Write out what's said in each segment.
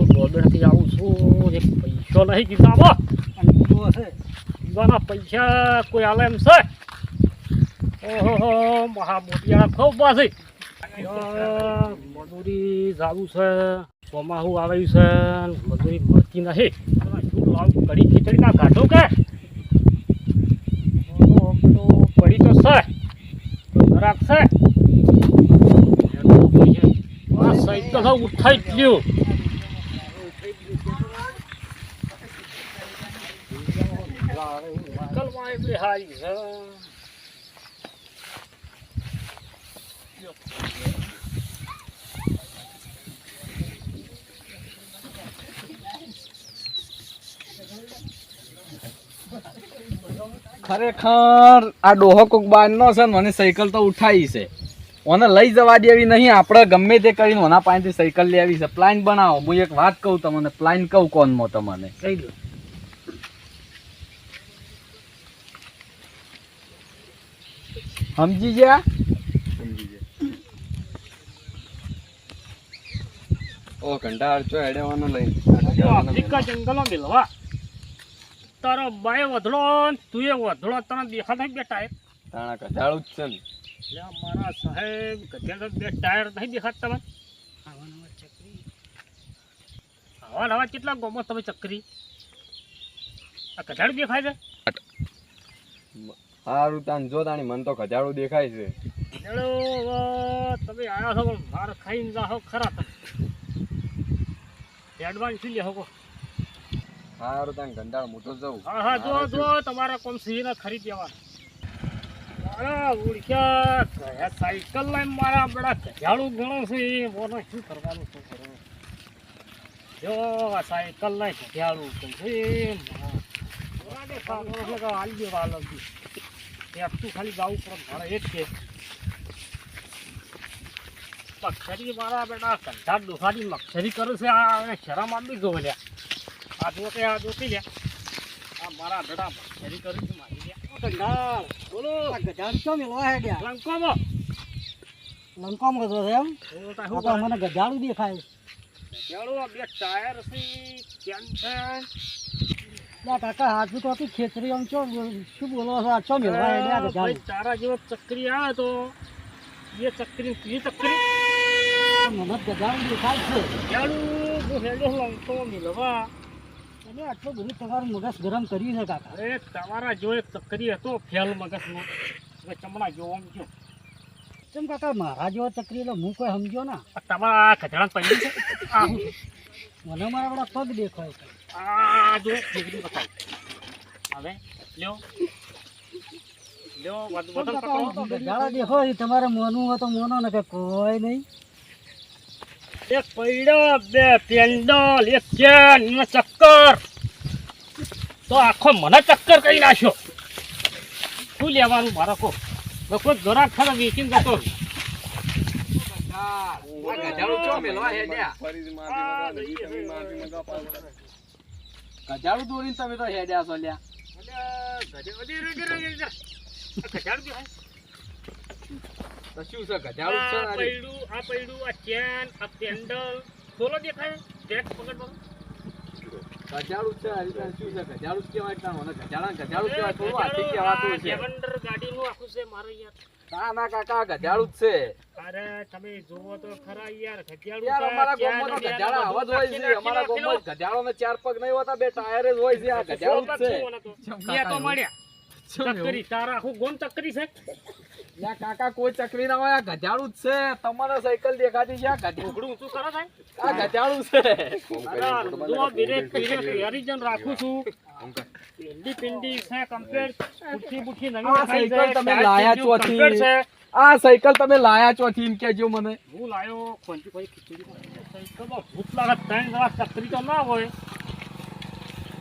ગોબેડથી આવું છું એક પૈસો નહીં કીધા પીવાના પૈસા કોઈ આલે એમ છે ઓહો મહા મોટી આ ખૂબ બાસી મજૂરી જાવું છે ચોમાસું આવ્યું છે મજૂરી મળતી નથી શું લાવું કઢી ખીચડી ના કાઢો કે પડી તો છે ખરાબ છે આ સાઈડ તો ઉઠાઈ જ લ્યું કલમાં એટલી હારી છે ખરેખર આ ડોહો કોક બારનો છે ને મને સાયકલ તો ઉઠાવી છે ઓને લઈ જવા દેવી નહીં આપણે ગમે તે કરીને ઓના પાસેથી સાયકલ લેવી છે પ્લાન બનાવો હું એક વાત કહું તમને પ્લાન કહું કોનમાં તમને કહી દો સમજી ગયા ઓ ઘંટા અડચો હેડવાનો લઈ આફ્રિકા જંગલો મિલવા તારો બાય વધડો તું એ વધડો તને દેખાતા બે ટાયર તાણા કઢાળું જ છે ને એટલે મારા સાહેબ ગધેડા બે ટાયર નહીં દેખાતા તમે આવા નવા કેટલા ગોમો તમે ચક્રી આ કઢાડું દેખાય છે સારું તાન જો તાણી મન તો કઢાળું દેખાય છે તમે આવ્યા છો પણ માર ખાઈને જાઓ ખરા તમે એડવાન્સ લે હકો સારું તાન ઘંટાળ મોટો જવું હા હા જો જો તમારા કોમ સીને ખરીદ દેવાના મારા ઉડક્યા સાયકલ લઈને મારા બડા કજાળું ગણો છે બોલો શું કરવાનું શું કરવાનું જો આ સાયકલ લઈ કજાળું છે હાલ દેવા લગી તું ખાલી ગાવું પડે મારા એક છે મક્ષરી મારા બેટા કંઠા ડોસાની મક્ષરી કરે છે આ શરમ આપી જો લ્યા આ જોતી લ્યા આ મારા બેટા મક્ષરી કરું છું મારી લ્યા કંઠાળ બોલો ગજાડ ચો મેલવા હે ગયા લંકોમાં ગયો છે એમ તો મને ગજાડું દેખાય ગજાડું આ બે ટાયર છે કેમ છે કાકા હાથું તો હતી ખેતરી આમ ચો શું બોલો છો આ ચો મેલવા હે ગયા ગજાડ તારા જેવો ચક્રી આવે તો ये चक्री ये चक्री મને ગજાડું દેખાય છે ગજાડું હું હેડો લંકો મિલવા તમે આટલું બધું તમારું મગજ ગરમ કર્યું છે કાકા અરે તમારા જો એક ચક્રી હતો ફેલ મગજનો ચમડા જોવો જો ચમ કાકા મારા જેવો ચક્રી એટલે હું કોઈ સમજો ના તમારા ગજાડા પડી છે આ મને મારા બડા પગ દેખાય છે આ જો ડિગ્રી બતાવ હવે લ્યો દેખો તમારે મોનું હોય તો મોનો ને કે કોઈ નહીં એક પૈડો બે પેન્ડલ એક ચેન ને ચક્કર તો આખો મને ચક્કર કરી નાખ્યો શું લેવાનું મારે કો કોઈ ગરાક ખરા વેચીને જતો ગજાડું દોરીને તમે તો હેડ્યા છો લ્યા શું છે ગજાડું છે આ પૈડું આ ચેન આ પેન્ડલ ખોલો દેખાય ટેક પકડ ગજાડું છે આ રીતે શું છે ગજાડું કેવાય મને ગજાડું કેવાય થોડું હાથી કહેવાતું છે લેવન્ડર ગાડીનું આખું છે મારે યાર ના કાકા ગજાડું જ છે અરે તમે જોવો તો ખરા યાર ગજાડું યાર અમારા ગામમાં તો ગજાડા અવાજ હોય છે અમારા ગામમાં ગજાડોને ચાર પગ નહીં હોતા બે ટાયર જ હોય છે આ ગજાડું જ છે તો મળ્યા ચક્રી તારા આખું ગોમ ચક્રી છે યા કાકા કોઈ ચક્રી ના હોય આ ગજાડું જ છે તમારે સાયકલ દેખાતી છે આ ઢોકડું ઊંચું કરો થાય આ ગજાડું છે જો બ્રેક હરિજન રાખું છું પિંડી છે કમ્પ્લીટ બુઠી બુઠી નવી સાયકલ તમે લાયા ચોથી આ સાયકલ તમે લાયા ચોથી એમ કેજો મને હું લાયો કોંચી કોઈ ખીચડી સાયકલમાં ભૂત લાગે ત્રણ જરા ચક્રી તો ના હોય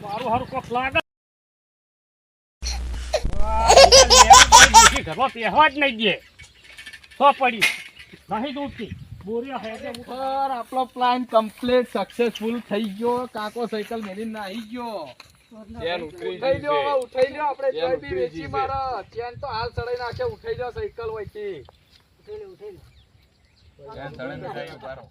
મારું હારું કોક લાગે ઘરમાં પહેવા જ નહીં દે તો પડી નહીં દૂધથી બોરિયા હેડે ઉપર આપણો પ્લાન કમ્પ્લીટ સક્સેસફુલ થઈ ગયો કાકો સાયકલ મેલીને નાહી ગયો ઉઠાઈ લ્યો આપણે જોઈ બી વેચી મારો ચેન તો હાલ ચડાઈ નાખે ઉઠાઈ જાવ સાયકલ હોય છે ઉઠી લે ઉઠી લે ધ્યાન ધણે બેઠા ઉભા રહો.